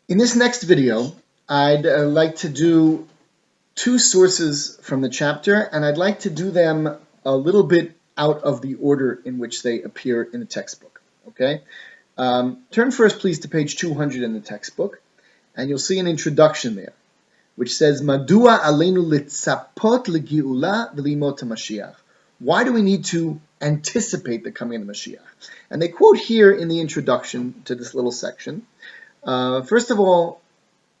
In this next video, I'd like to do two sources from the chapter, and I'd like to do them a little bit out of the order in which they appear in the textbook. Okay? Turn first, please, to page 200 in the textbook, and you'll see an introduction there, which says, Madua aleinu litzapot legeula v'limot haMashiach. Why do we need to anticipate the coming of the Mashiach? And they quote here in the introduction to this little section, first of all,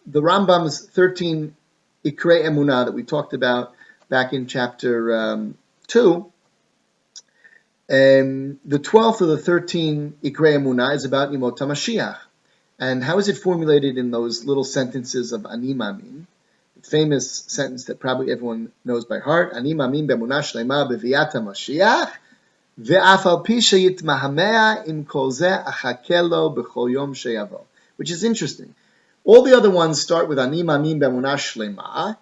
the Rambam's 13 Ikrei Emunah that we talked about back in chapter 2, the 12th of the 13 Ikrei Emunah is about Yemot HaMashiach. And how is it formulated in those little sentences of Ani Mamin? The famous sentence that probably everyone knows by heart, Ani Mamin be'emunah shlema b'viat HaMashiach ve'af al pi sheyitmahamea im kol zeh achake lo b'chol yom sheyavo. Which is interesting. All the other ones start with Ani Mamin be'emunah shlema,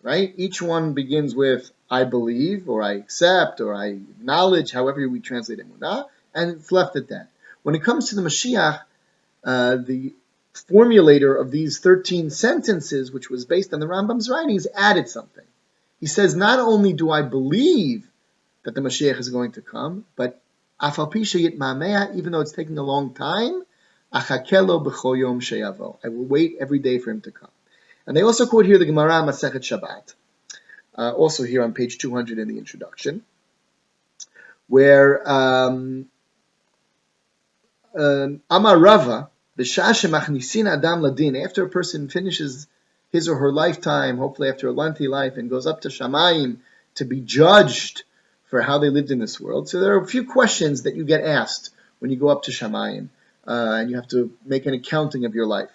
right? Each one begins with I believe, or I accept, or I acknowledge, however we translate emunah, and it's left at that. When it comes to the Mashiach, the formulator of these 13 sentences, which was based on the Rambam's writings, added something. He says, not only do I believe that the Mashiach is going to come, but af al pi sheyitmahamea, even though it's taking a long time, achake lo b'chol yom sheyavo. I will wait every day for him to come. And they also quote here the Gemara Masechet Shabbat, also here on page 200 in the introduction, where Amar Rava, b'shah shemachnisin adam ladin, after a person finishes his or her lifetime, hopefully after a lengthy life, and goes up to Shamayim to be judged for how they lived in this world. So there are a few questions that you get asked when you go up to Shamayim, and you have to make an accounting of your life.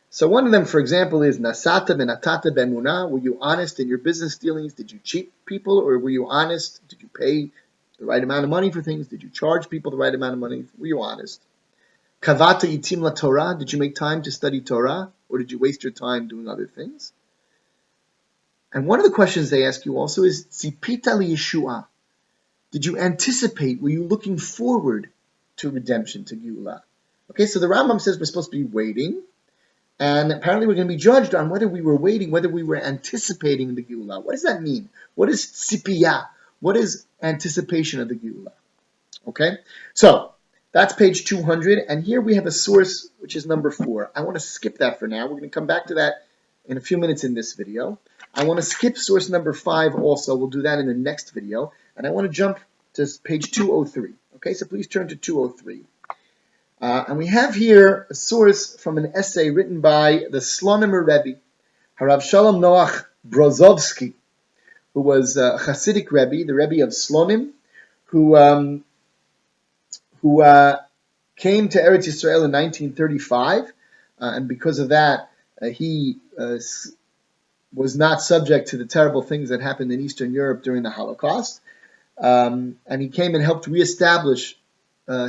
So one of them, for example, is Nasata v'natata be'emunah. Were you honest in your business dealings? Did you cheat people, or were you honest? Did you pay the right amount of money for things? Did you charge people the right amount of money? Were you honest? Kavata itim la Torah. Did you make time to study Torah, or did you waste your time doing other things? And one of the questions they ask you also is Tzipita liyeshua. Did you anticipate? Were you looking forward to redemption, to geula? Okay, so the Rambam says we're supposed to be waiting, and apparently we're going to be judged on whether we were waiting, whether we were anticipating the geula. What does that mean? What is tzipiyah? What is anticipation of the geula? Okay, so that's page 200, and here we have a source which is number 4. I want to skip that for now. We're going to come back to that in a few minutes in this video. I want to skip source number 5 also. We'll do that in the next video, and I want to jump to page 203. Okay, so please turn to 203. And we have here a source from an essay written by the Slonimer Rebbe, Harav Shalom Noach Brozovsky, who was a Hasidic Rebbe, the Rebbe of Slonim, who came to Eretz Yisrael in 1935, and because of that, he was not subject to the terrible things that happened in Eastern Europe during the Holocaust, and he came and helped reestablish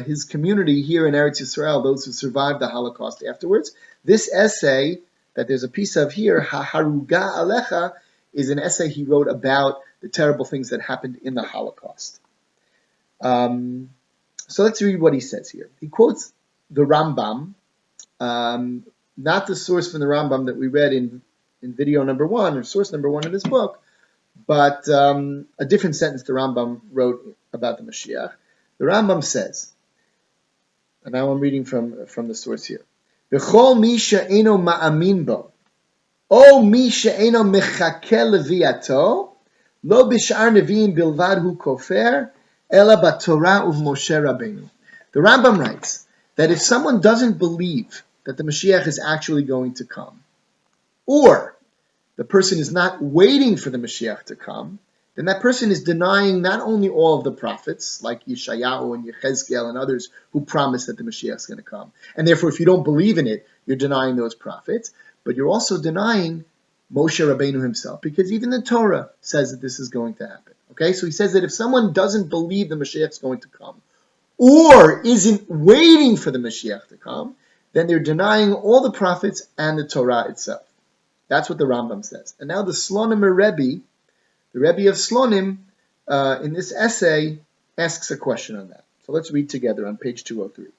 his community here in Eretz Yisrael, those who survived the Holocaust afterwards. This essay that there's a piece of here, Haruga Alecha, is an essay he wrote about the terrible things that happened in the Holocaust. So let's read what he says here. He quotes the Rambam, not the source from the Rambam that we read in video number 1, or source number 1 in this book, but a different sentence the Rambam wrote about the Mashiach. The Rambam says, and now I'm reading from the source here, B'chol mi she'eno ma'amin bo, o mi she'eno mechake leviato, lo b'shar nevi'im bilvad hu kofer, ela b'torah u'Moshe Rabbeinu. The Rambam writes that if someone doesn't believe that the Mashiach is actually going to come, or the person is not waiting for the Mashiach to come, then that person is denying not only all of the prophets, like Yeshayahu and Yechezkel and others who promise that the Mashiach is going to come. And therefore, if you don't believe in it, you're denying those prophets. But you're also denying Moshe Rabbeinu himself, because even the Torah says that this is going to happen. Okay, so he says that if someone doesn't believe the Mashiach is going to come, or isn't waiting for the Mashiach to come, then they're denying all the prophets and the Torah itself. That's what the Rambam says. And now the Slonimer Rebbe, the Rebbe of Slonim, in this essay, asks a question on that. So let's read together on page 203.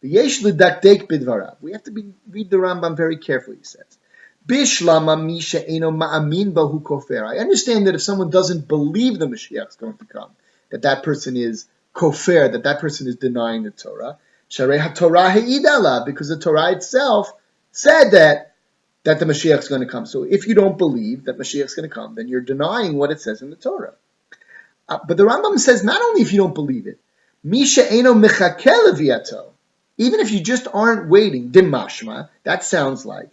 V'yesh l'dakdek bidvarav. We have to read the Rambam very carefully, he says. Bishlama mi she'eno ma'amin bahu kofer. I understand that if someone doesn't believe the Mashiach is going to come, that person is kofer, that person is denying the Torah. Sharei HaTorah he'idala, because the Torah itself said that the Mashiach is going to come. So if you don't believe that Mashiach is going to come, then you're denying what it says in the Torah. But the Rambam says not only if you don't believe it, mi she'eno mechakel leviato, even if you just aren't waiting, dimashma, that sounds like,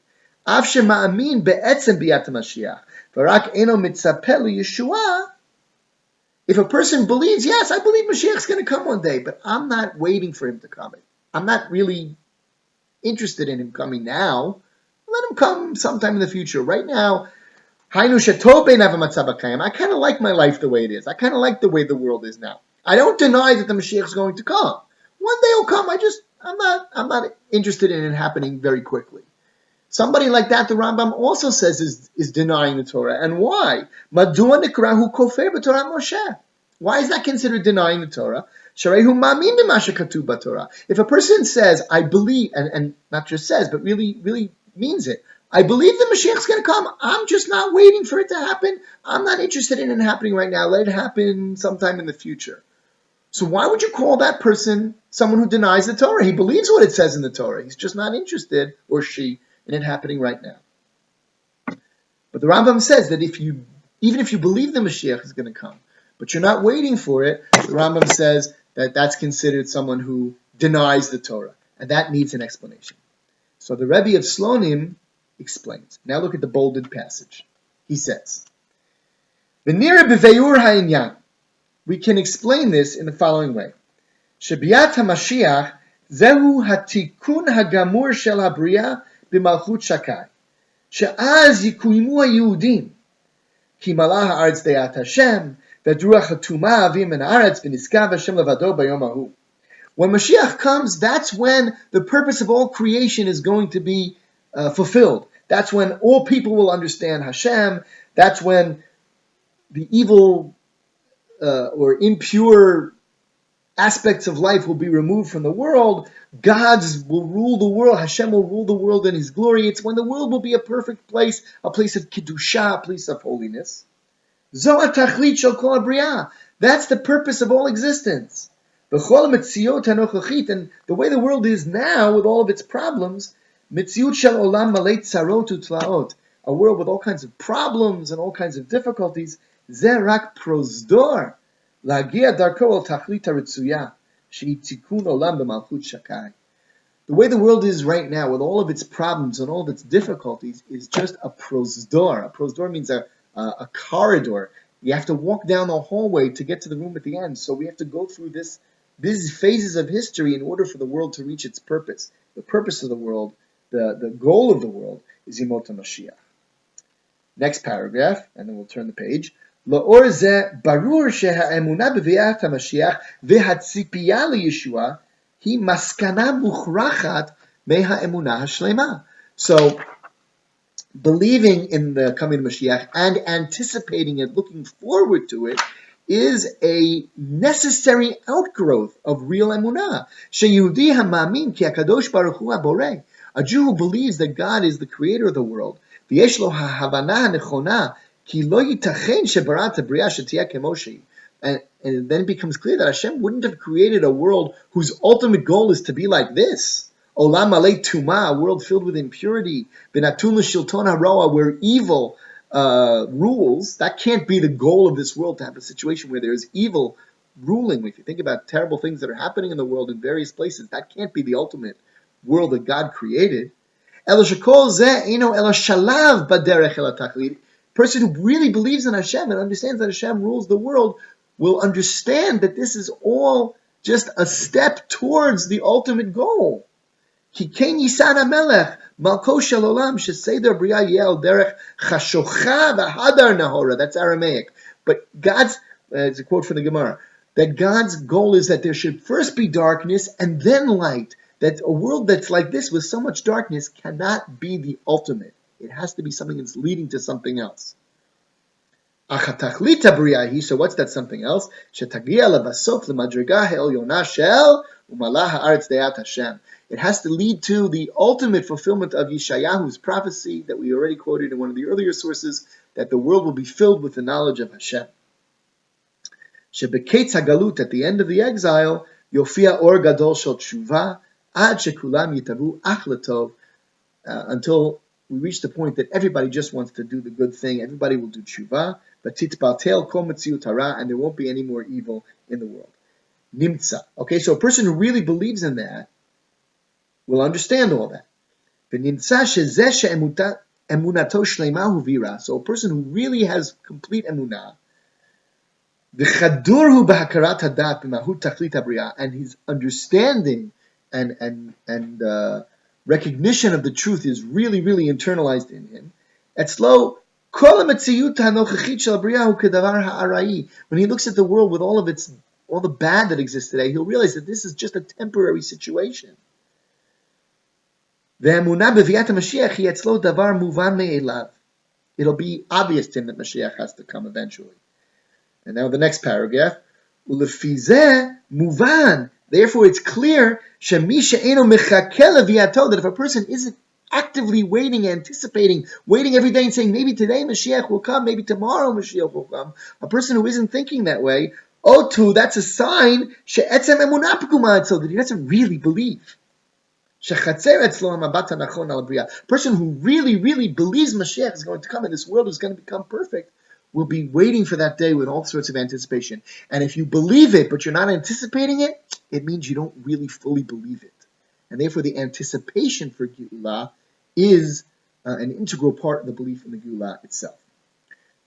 av shema'amin be'etzem biat Mashiach, v'rak eno mitzapeh Yeshua. If a person believes, yes, I believe Mashiach's going to come one day, but I'm not waiting for him to come. I'm not really interested in him coming now. Let him come sometime in the future. Right now, I kind of like my life the way it is. I kind of like the way the world is now. I don't deny that the Mashiach is going to come. One day he'll come. I'm not interested in it happening very quickly. Somebody like that, the Rambam also says is denying the Torah. And why? Madua nikrahu kofer b'Torah Moshe. Why is that considered denying the Torah? Sharehu ma'amin b'masha katuv b'Torah. If a person says, I believe, and not just says, but really means it, I believe the Mashiach is going to come. I'm just not waiting for it to happen. I'm not interested in it happening right now. Let it happen sometime in the future. So why would you call that person someone who denies the Torah? He believes what it says in the Torah. He's just not interested, or she, in it happening right now. But the Rambam says that even if you believe the Mashiach is going to come, but you're not waiting for it, the Rambam says that that's considered someone who denies the Torah. And that needs an explanation. So the Rebbe of Slonimer explains. Now look at the bolded passage. He says, "V'nira b'veyur ha'inyan." We can explain this in the following way. Shebiat HaMashiach zehu hatikun hagamur shel habriya b'malchut shakai. She'az yikuimu ha'Yehudim. Ki malah ha'aretz de'at Hashem v'druach ha'tumah avim min ha'aretz v'niskav Hashem levado b'yom hahu. When Mashiach comes, that's when the purpose of all creation is going to be fulfilled. That's when all people will understand Hashem. That's when the evil or impure aspects of life will be removed from the world. God will rule the world. Hashem will rule the world in His glory. It's when the world will be a perfect place, a place of Kedusha, a place of holiness. Zo atachlit shel kol habriya. That's the purpose of all existence. V'chol metziot hanochachit, and the way the world is now, with all of its problems, metziut shel olam malei tzarot u'tlaot, a world with all kinds of problems and all kinds of difficulties. Ze rak prosdor lagia darko al tachlit haritzuya shehi tikun olam b'malchut shakai. The way the world is right now, with all of its problems and all of its difficulties, is just a prosdor. A prosdor means a corridor. You have to walk down the hallway to get to the room at the end. So we have to go through these phases of history in order for the world to reach its purpose. The purpose of the world, the goal of the world, is Yemot HaMashiach. Next paragraph, and then we'll turn the page. La'or zeh barur she'ha'emunah b'vi'at HaMashiach ve'hatzipiya liyeshua hi maskana muchrachat me'ha'emunah ha'shlema. So, believing in the coming of Mashiach and anticipating it, looking forward to it, is a necessary outgrowth of real emunah. Sheyehudi ha'ma'amin ki hakadosh baruch hu haborei. A Jew who believes that God is the creator of the world, v'yesh lo ha'havana ha'nechona ki lo yitachen shebarat habriya shetiyeh kemo shehi. And then it becomes clear that Hashem wouldn't have created a world whose ultimate goal is to be like this. Olam malei tumah, a world filled with impurity, v'natun l'shilton haroa, where evil rules. That can't be the goal of this world, to have a situation where there's evil ruling. If you think about terrible things that are happening in the world in various places, that can't be the ultimate world that God created. Person who really believes in Hashem and understands that Hashem rules the world will understand that this is all just a step towards the ultimate goal. That's Aramaic. But God's, it's a quote from the Gemara, that God's goal is that there should first be darkness and then light. That a world that's like this with so much darkness cannot be the ultimate. It has to be something that's leading to something else. So what's that something else? It has to lead to the ultimate fulfillment of Yeshayahu's prophecy that we already quoted in one of the earlier sources, that the world will be filled with the knowledge of Hashem. Shebeketz hagalut, at the end of the exile, Yofia or gadol shel tshuva, ad shekulam yitavu ach latov, until we reach the point that everybody just wants to do the good thing, everybody will do tshuva, but titbaltel kol metziut hara, and there won't be any more evil in the world. Nimtza. Okay, so a person who really believes in that will understand all that. So a person who really has complete emunah, and his understanding and recognition of the truth is really, really internalized in him. When he looks at the world with all the bad that exists today, he'll realize that this is just a temporary situation. It'll be obvious to him that Mashiach has to come eventually. And now the next paragraph. Therefore it's clear that if a person isn't actively waiting, anticipating, waiting every day and saying, maybe today Mashiach will come, maybe tomorrow Mashiach will come, a person who isn't thinking that way, that's a sign that he doesn't really believe. A person who really, really believes Mashiach is going to come and this world is going to become perfect will be waiting for that day with all sorts of anticipation. And if you believe it, but you're not anticipating it, it means you don't really fully believe it. And therefore the anticipation for geula is an integral part of the belief in the geula itself.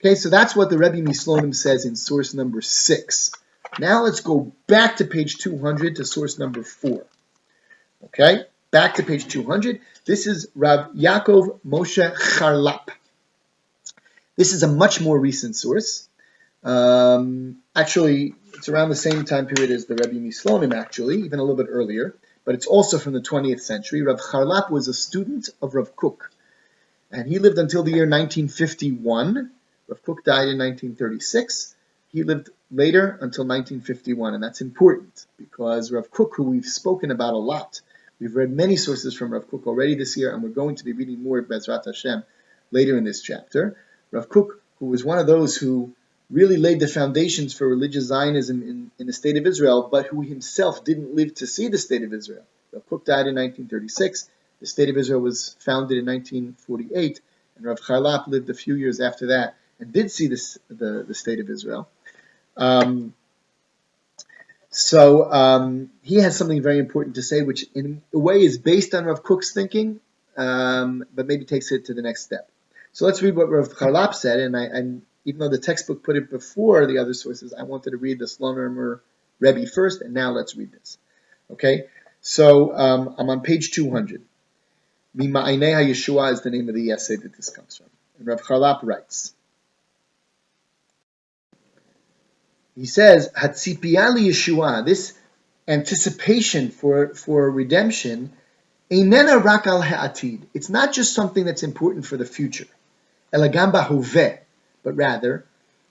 Okay, so that's what the Rebbe Slonimer says in source number 6. Now let's go back to page 200 to source number 4. Okay, back to page 200. This is Rav Yaakov Moshe Charlap. This is a much more recent source. Actually, it's around the same time period as the Rebbe Slonimer, actually, even a little bit earlier. But it's also from the 20th century. Rav Charlap was a student of Rav Kook. And he lived until the year 1951. Rav Kook died in 1936. He lived later until 1951. And that's important because Rav Kook, who we've spoken about a lot, we've read many sources from Rav Kook already this year, and we're going to be reading more of Bezrat Hashem later in this chapter. Rav Kook, who was one of those who really laid the foundations for religious Zionism in the state of Israel, but who himself didn't live to see the state of Israel. Rav Kook died in 1936. The state of Israel was founded in 1948, and Rav Charlap lived a few years after that and did see the state of Israel. He has something very important to say, which in a way is based on Rav Kook's thinking, but maybe takes it to the next step. So let's read what Rav Charlap said, and even though the textbook put it before the other sources, I wanted to read the Slonimer Rebbe first, and now let's read this. Okay, so I'm on page 200. Mima'anei HaYeshua is the name of the essay that this comes from. And Rav Charlap writes, he says, Hatzipiyah Yeshua, this anticipation for redemption, einena rak al ha'atid. It's not just something that's important for the future, elagam b'hoveh, but rather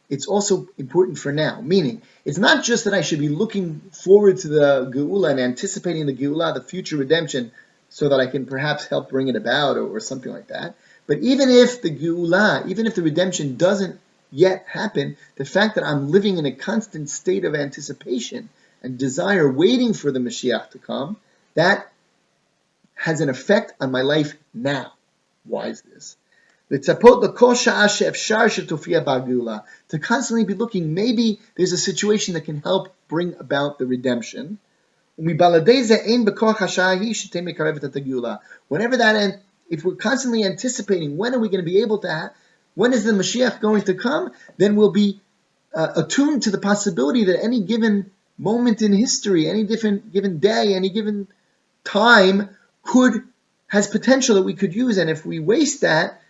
it's also important for now. Meaning, it's not just that I should be looking forward to the geula and anticipating the geula, the future redemption, so that I can perhaps help bring it about or something like that. But even if the geula, even if the redemption doesn't yet happen, the fact that I'm living in a constant state of anticipation and desire, waiting for the Mashiach to come, that has an effect on my life now. Why is this? To constantly be looking, maybe there's a situation that can help bring about the redemption. Whenever that, if we're constantly anticipating, when are we going to be able to when is the Mashiach going to come? Then we'll be attuned to the possibility that any given moment in history, any given day, any given time has potential that we could use. And if we waste that,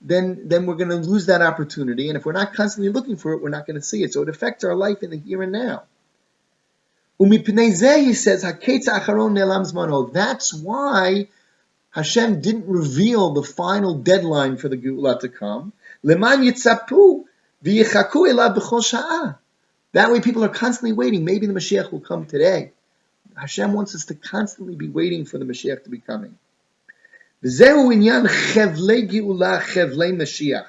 then we're going to lose that opportunity. And if we're not constantly looking for it, we're not going to see it. So it affects our life in the here and now. He says, that's why Hashem didn't reveal the final deadline for the geula to come. That way people are constantly waiting. Maybe the Mashiach will come today, Hashem wants us to constantly be waiting for the Mashiach to be coming. V'zehu inyan chevlei geula, chevlei Mashiach.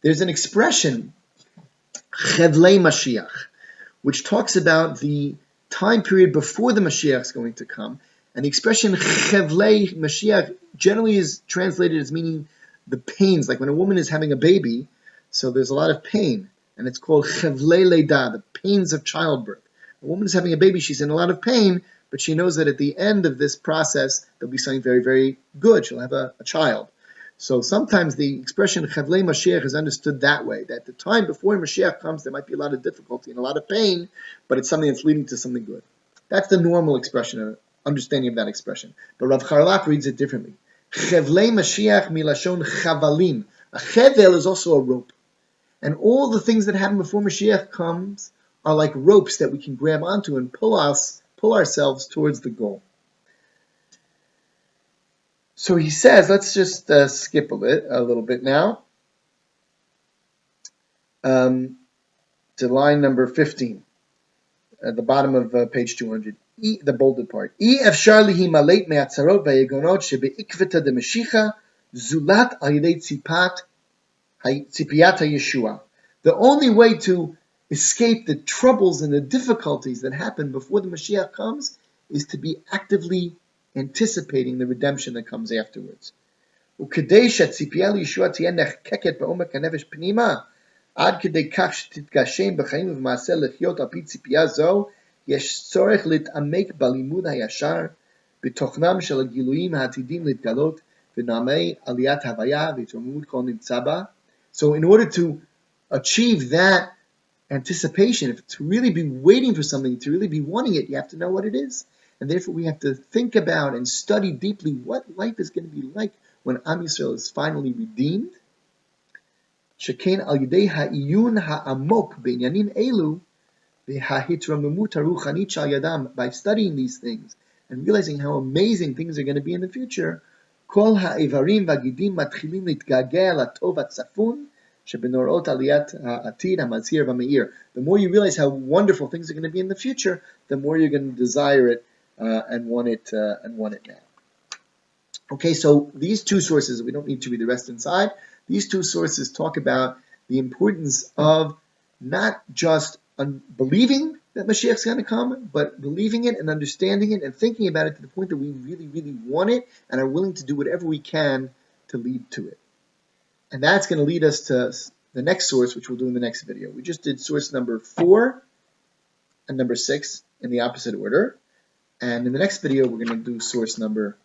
There's an expression, chevlei Mashiach, which talks about the time period before the Mashiach is going to come. And the expression chevlei Mashiach generally is translated as meaning the pains, like when a woman is having a baby, so there's a lot of pain, and it's called chevlei leida, the pains of childbirth. A woman is having a baby, she's in a lot of pain, but she knows that at the end of this process, there'll be something very, very good. She'll have a child. So sometimes the expression Chavlei Mashiach is understood that way, that the time before Mashiach comes, there might be a lot of difficulty and a lot of pain, but it's something that's leading to something good. That's the normal expression, understanding of that expression. But Rav Charlap reads it differently. Chavlei Mashiach milashon chavalim. A chevel is also a rope. And all the things that happen before Mashiach comes are like ropes that we can grab onto and pull ourselves towards the goal. So he says, let's just skip a little bit now, to line number 15, at the bottom of page 200, the bolded part. Efshar lihimalet me'atzarot v'yegonot shebe'ikveta de'mashicha zulat al yedei tzipiyat ha'yeshua. The only way to escape the troubles and the difficulties that happen before the Mashiach comes is to be actively anticipating the redemption that comes afterwards. וכדי שהציפייה לישוע תהיה נחקקת בעומק הנפש פנימה, עד כדי כך שתתגשם בחיים ובמעשה לחיות על פי ציפייה זו, יש צורך להתעמק בלימוד הישר, בתוכנם של הגילויים העתידים להתגלות, ונעמי עליית הוויה והתרוממות כל נמצא בה. So in order to achieve that anticipation, if to really be waiting for something, to really be wanting it, you have to know what it is. And therefore we have to think about and study deeply what life is going to be like when Am Yisrael is finally redeemed. Shekain al yidei ha'iyun ha'amok b'inyanim elu v'ha'hitramemut haruchanit shal yadam. By studying these things and realizing how amazing things are going to be in the future, kol ha'evarim v'gidim matchilim litgageh latov ha'tzafun shebenorot aliyat ha'atid ha'mazhir v'meir. The more you realize how wonderful things are going to be in the future, the more you're going to desire it and want it now. Okay, so these two sources, we don't need to read the rest inside. These two sources talk about the importance of not just believing that Mashiach is going to come, but believing it and understanding it and thinking about it to the point that we really, really want it and are willing to do whatever we can to lead to it. And that's going to lead us to the next source, which we'll do in the next video. We just did source number 4 and number 6 in the opposite order. And in the next video, we're going to do source number